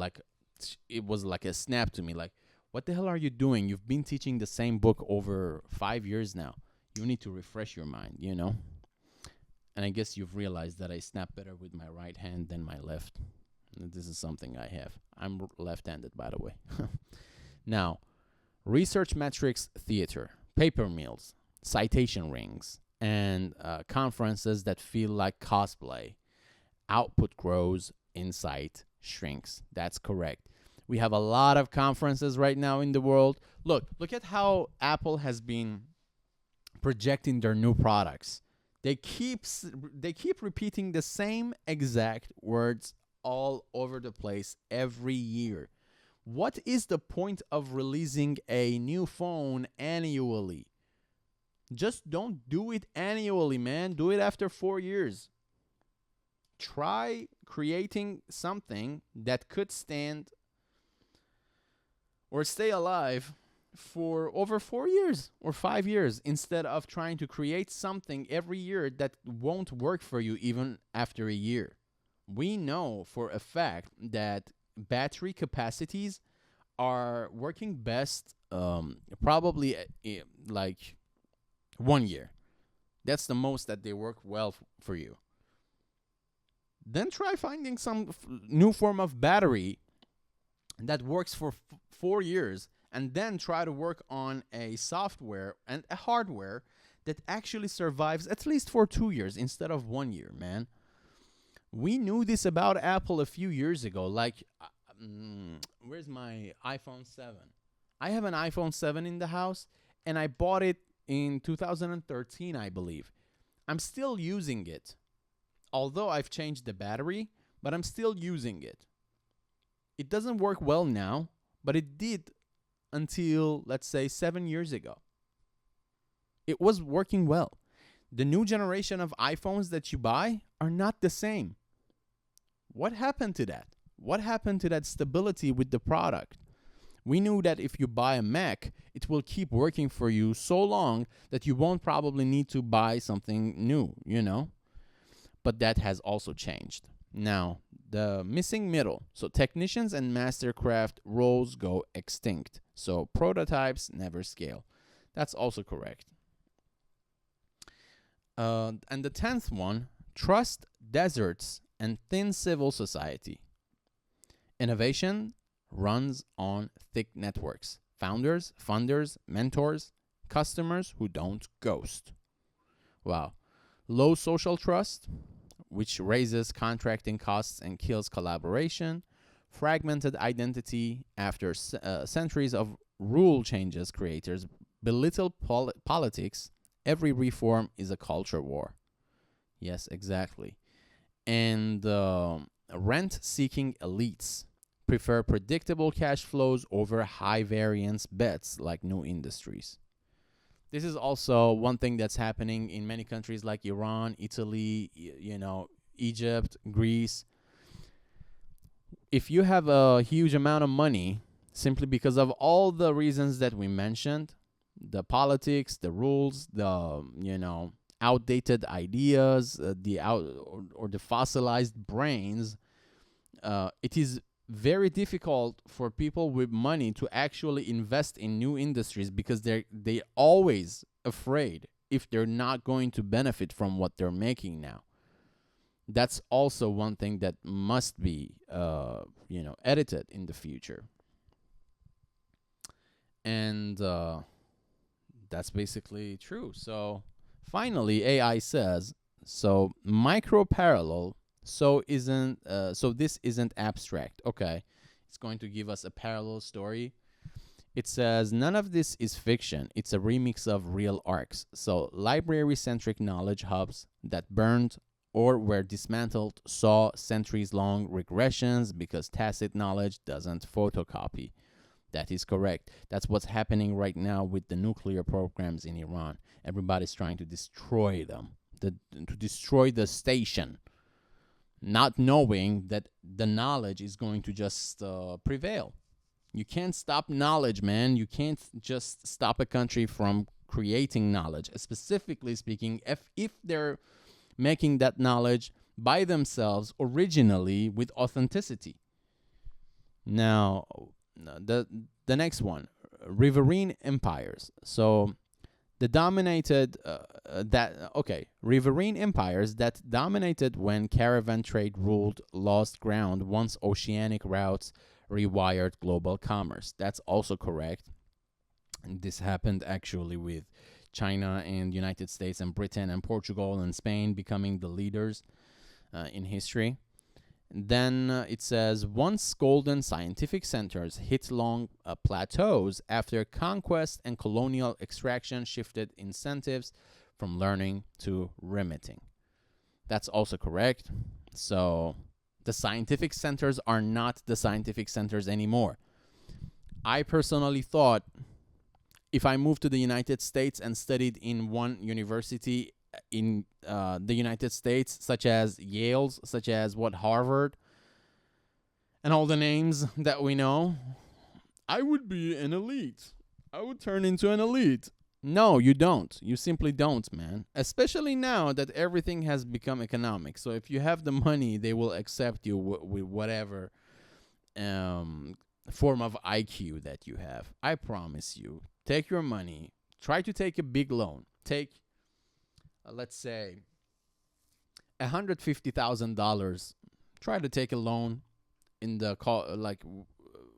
was like a snap to me. Like, what the hell are you doing? You've been teaching the same book over 5 years now. You need to refresh your mind, you know? And I guess you've realized that I snap better with my right hand than my left. This is something I have. I'm left-handed, by the way. Now, research metrics theater, paper mills, citation rings, and conferences that feel like cosplay. Output grows, insight shrinks. That's correct. We have a lot of conferences right now in the world. Look at how Apple has been projecting their new products. They keep repeating the same exact words all over the place every year. What is the point of releasing a new phone annually? Just don't do it annually, man. Do it after 4 years. Try creating something that could stand or stay alive for over 4 years or 5 years instead of trying to create something every year that won't work for you even after a year. We know for a fact that battery capacities are working best probably like 1 year. That's the most that they work well for you. Then try finding some new form of battery that works for 4 years, and then try to work on a software and a hardware that actually survives at least for 2 years instead of 1 year, man. We knew this about Apple a few years ago. Like, where's my iPhone 7? I have an iPhone 7 in the house, and I bought it in 2013, I believe. I'm still using it. Although I've changed the battery, but I'm still using it. It doesn't work well now, but it did until, let's say, 7 years ago. It was working well. The new generation of iPhones that you buy are not the same. What happened to that? What happened to that stability with the product? We knew that if you buy a Mac, it will keep working for you so long that you won't probably need to buy something new, you know? But that has also changed. Now, the missing middle. So technicians and mastercraft roles go extinct. So prototypes never scale. That's also correct. And the 10th one, trust deserts and thin civil society. Innovation runs on thick networks. Founders, funders, mentors, customers who don't ghost. Wow. Low social trust, which raises contracting costs and kills collaboration. Fragmented identity after centuries of rule changes. Creators belittle politics. Every reform is a culture war. Yes, exactly. And rent-seeking elites. prefer predictable cash flows over high variance bets like new industries. This is also one thing that's happening in many countries like Iran, Italy, Egypt, Greece. If you have a huge amount of money, simply because of all the reasons that we mentioned, the politics, the rules, the outdated ideas, the fossilized brains, it is very difficult for people with money to actually invest in new industries because they always afraid if they're not going to benefit from what they're making now. That's also one thing that must be edited in the future. And that's basically true. So finally, AI says, so micro parallel, so this isn't abstract. Okay, it's going to give us a parallel story. It says none of this is fiction. It's a remix of real arcs. So library-centric knowledge hubs that burned or were dismantled saw centuries-long regressions because tacit knowledge doesn't photocopy. That is correct. That's what's happening right now with the nuclear programs in Iran. Everybody's trying to destroy them, to destroy the station, not knowing that the knowledge is going to just prevail. You can't stop knowledge, man. You can't just stop a country from creating knowledge. Specifically speaking, if they're making that knowledge by themselves originally with authenticity. Now, the next one, riverine empires. So riverine empires that dominated when caravan trade ruled lost ground once oceanic routes rewired global commerce. That's also correct. And this happened actually with China and United States and Britain and Portugal and Spain becoming the leaders in history. Then it says, once golden scientific centers hit long plateaus after conquest and colonial extraction shifted incentives from learning to remitting. That's also correct. So the scientific centers are not the scientific centers anymore. I personally thought if I moved to the United States and studied in one university in the United States, such as Yale's, such as Harvard, and all the names that we know, I would be an elite. I would turn into an elite. No, you don't. You simply don't, man. Especially now that everything has become economic. So if you have the money, they will accept you with whatever form of IQ that you have. I promise you. Take your money. Try to take a big loan. Take, let's say, $150,000. Try to take a loan in the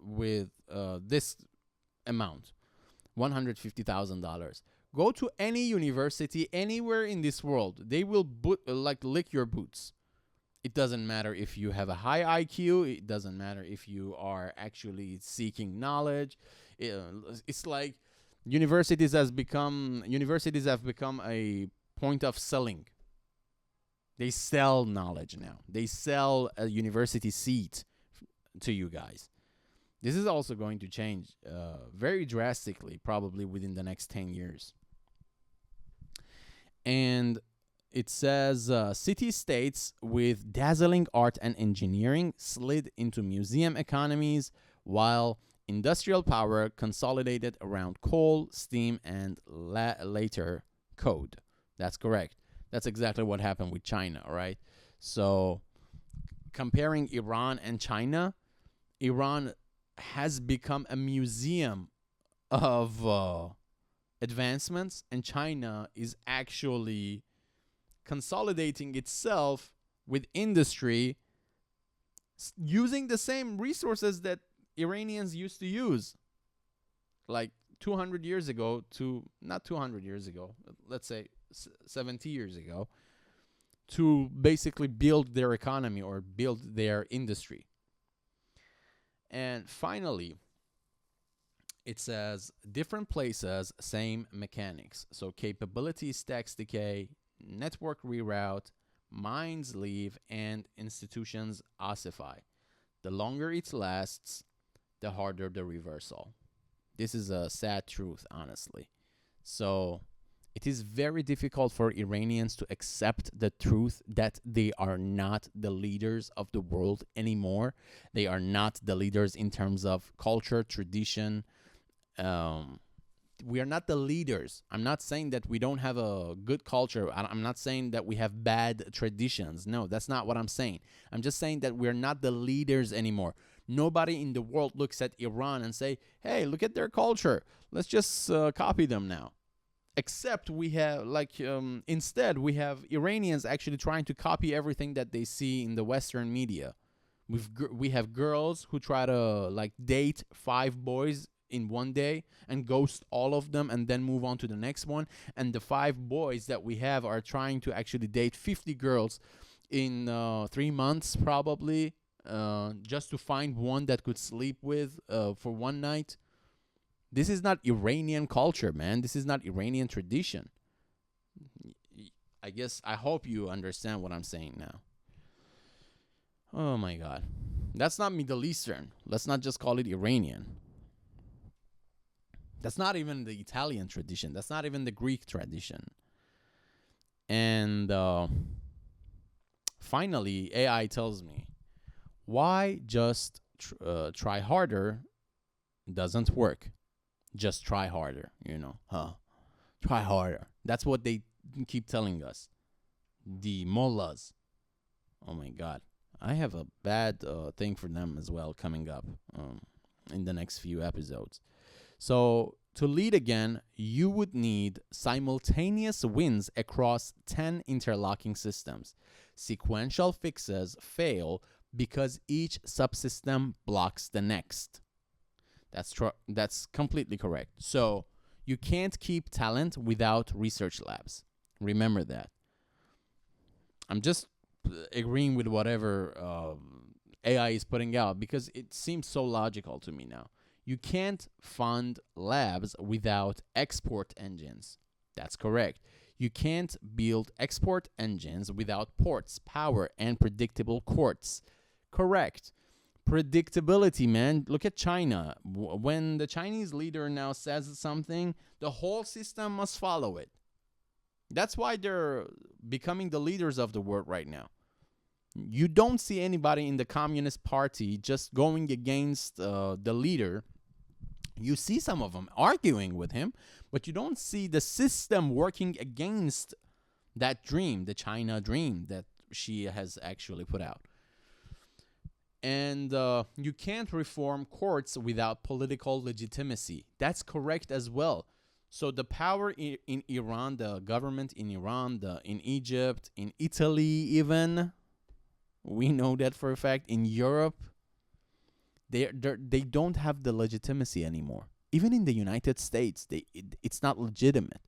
with this amount, $150,000. Go to any university anywhere in this world. They will lick your boots. It doesn't matter if you have a high IQ. It doesn't matter if you are actually seeking knowledge. It's like universities have become a point of selling. They sell knowledge now. They sell a university seat to you guys. This is also going to change very drastically, probably within the next 10 years. And it says city-states with dazzling art and engineering slid into museum economies, while industrial power consolidated around coal, steam, and later code. That's correct. That's exactly what happened with China, right? So comparing Iran and China, Iran has become a museum of advancements, and China is actually consolidating itself with industry using the same resources that Iranians used to use like 200 years ago to, not 200 years ago, let's say 70 years ago, to basically build their economy or build their industry. And finally, it says different places, same mechanics. So capability stacks decay, network reroute, minds leave, and institutions ossify. The longer it lasts, the harder the reversal. This is a sad truth, honestly. So it is very difficult for Iranians to accept the truth that they are not the leaders of the world anymore. They are not the leaders in terms of culture, tradition. Um, we are not the leaders. I'm not saying that we don't have a good culture. I'm not saying that we have bad traditions. No, that's not what I'm saying. I'm just saying that we're not the leaders anymore. Nobody in the world looks at Iran and say, hey, look at their culture. Let's just copy them now. Except we have, instead, we have Iranians actually trying to copy everything that they see in the Western media. We have girls who try to date 5 boys in one day and ghost all of them and then move on to the next one. And the 5 boys that we have are trying to actually date 50 girls in 3 months probably, just to find one that could sleep with for one night. This is not Iranian culture, man. This is not Iranian tradition. I hope you understand what I'm saying now. Oh my God. That's not Middle Eastern. Let's not just call it Iranian. That's not even the Italian tradition. That's not even the Greek tradition. And finally, AI tells me, why just try harder doesn't work. Just try harder, Try harder. That's what they keep telling us. The mullahs. Oh my God. I have a bad thing for them as well coming up in the next few episodes. So, to lead again, you would need simultaneous wins across 10 interlocking systems. Sequential fixes fail because each subsystem blocks the next. That's completely correct. So you can't keep talent without research labs. Remember that. I'm just agreeing with whatever AI is putting out because it seems so logical to me now. You can't fund labs without export engines. That's correct. You can't build export engines without ports, power, and predictable courts. Correct. Predictability, man. Look at China. When the Chinese leader now says something, the whole system must follow it. That's why they're becoming the leaders of the world right now. You don't see anybody in the Communist Party just going against the leader. You see some of them arguing with him, but you don't see the system working against that dream, the China dream that she has actually put out. And you can't reform courts without political legitimacy. That's correct as well. So the power in Iran, the government in Iran, in Egypt, in Italy even, we know that for a fact, in Europe, they don't have the legitimacy anymore. Even in the United States, it's not legitimate.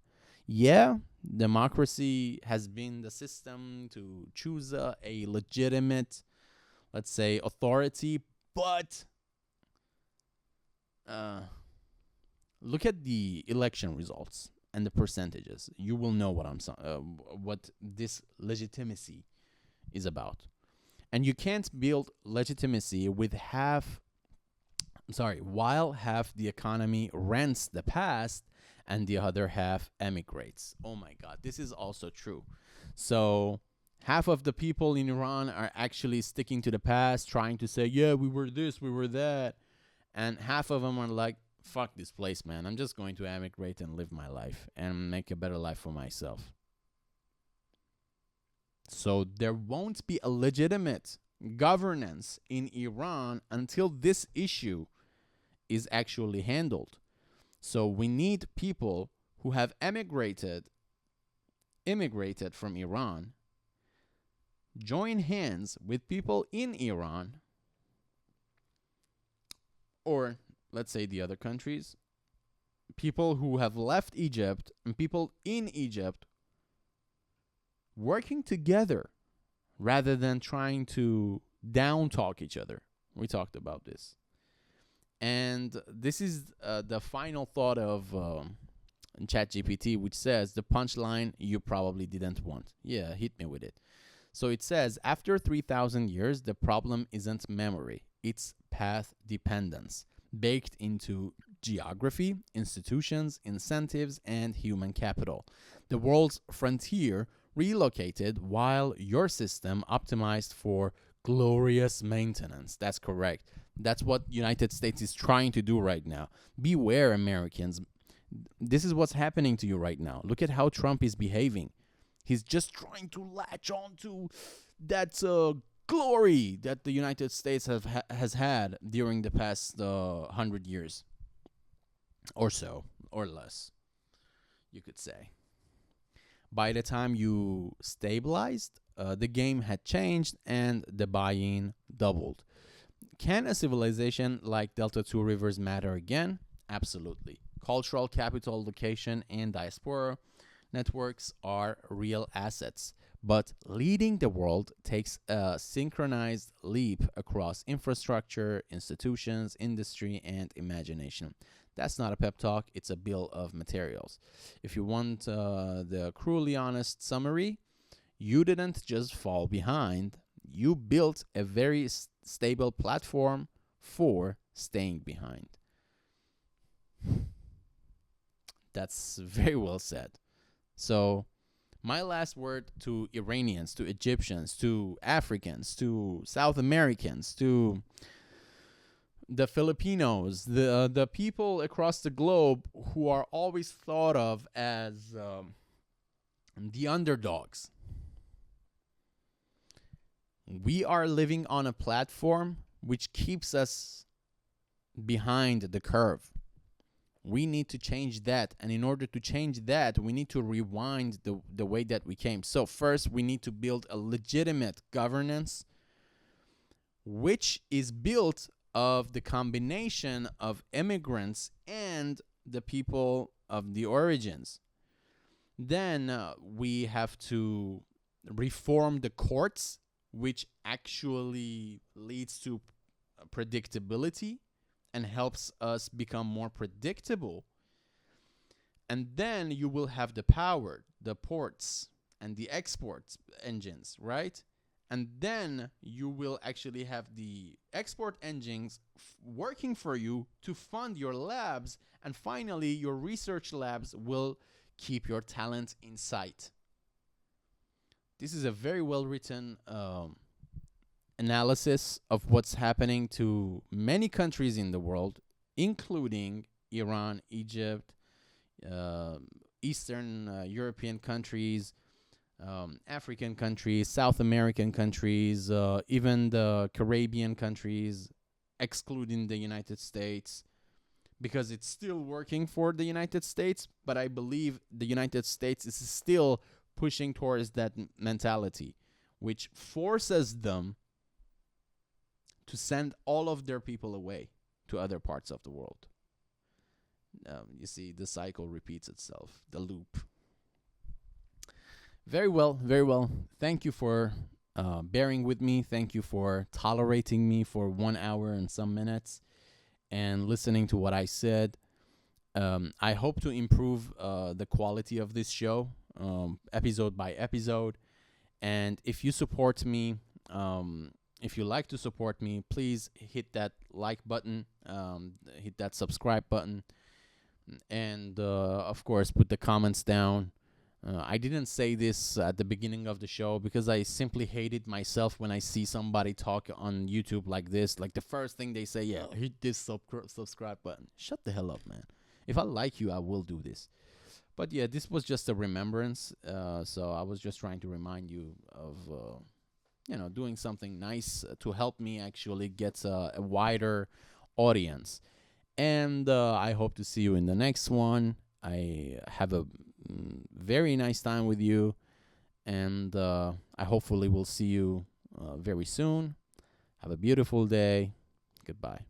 Yeah, democracy has been the system to choose a legitimate, let's say, authority, but look at the election results and the percentages. You will know what this legitimacy is about. And you can't build legitimacy while half the economy rents the past and the other half emigrates. Oh my God, this is also true. So half of the people in Iran are actually sticking to the past, trying to say, yeah, we were this, we were that. And half of them are like, fuck this place, man. I'm just going to emigrate and live my life and make a better life for myself. So there won't be a legitimate governance in Iran until this issue is actually handled. So we need people who have immigrated from Iran, join hands with people in Iran, or let's say the other countries, people who have left Egypt and people in Egypt working together rather than trying to down talk each other. We talked about this. And this is the final thought of ChatGPT, which says the punchline you probably didn't want. Yeah, hit me with it. So it says, after 3,000 years, the problem isn't memory. its path dependence, baked into geography, institutions, incentives, and human capital. The world's frontier relocated while your system optimized for glorious maintenance. That's correct. That's what United States is trying to do right now. Beware, Americans. This is what's happening to you right now. Look at how Trump is behaving. He's just trying to latch on to that glory that the United States has had during the past 100 years or so, or less, you could say. By the time you stabilized, the game had changed and the buy-in doubled. Can a civilization like Delta Two Rivers matter again? Absolutely. Cultural capital, location, and diaspora networks are real assets, but leading the world takes a synchronized leap across infrastructure, institutions, industry, and imagination. That's not a pep talk, it's a bill of materials. If you want the cruelly honest summary, you didn't just fall behind, you built a very stable platform for staying behind. That's very well said. So, my last word to Iranians, to Egyptians, to Africans, to South Americans, to the Filipinos, the people across the globe who are always thought of as the underdogs. We are living on a platform which keeps us behind the curve. We need to change that. And in order to change that, we need to rewind the way that we came. So first, we need to build a legitimate governance, which is built of the combination of immigrants and the people of the origins. Then we have to reform the courts, which actually leads to predictability and helps us become more predictable. And then you will have the power, the ports, and the export engines, right? And then you will actually have the export engines working for you to fund your labs. And finally, your research labs will keep your talent in sight. This is a very well written analysis of what's happening to many countries in the world, including Iran, Egypt, Eastern European countries, African countries, South American countries, even the Caribbean countries, excluding the United States, because it's still working for the United States, but I believe the United States is still pushing towards that mentality, which forces them to send all of their people away to other parts of the world. You see, the cycle repeats itself, the loop. Very well, very well. Thank you for bearing with me. Thank you for tolerating me for 1 hour and some minutes and listening to what I said. I hope to improve the quality of this show, episode by episode. And if you support me, if you like to support me, please hit that like button, hit that subscribe button, and of course, put the comments down. I didn't say this at the beginning of the show because I simply hate it myself when I see somebody talk on YouTube like this. Like the first thing they say, yeah, hit this subscribe button. Shut the hell up, man. If I like you, I will do this. But yeah, this was just a remembrance. So I was just trying to remind you of, doing something nice to help me actually get a wider audience. And I hope to see you in the next one. I have a very nice time with you, and I hopefully will see you very soon. Have a beautiful day. Goodbye.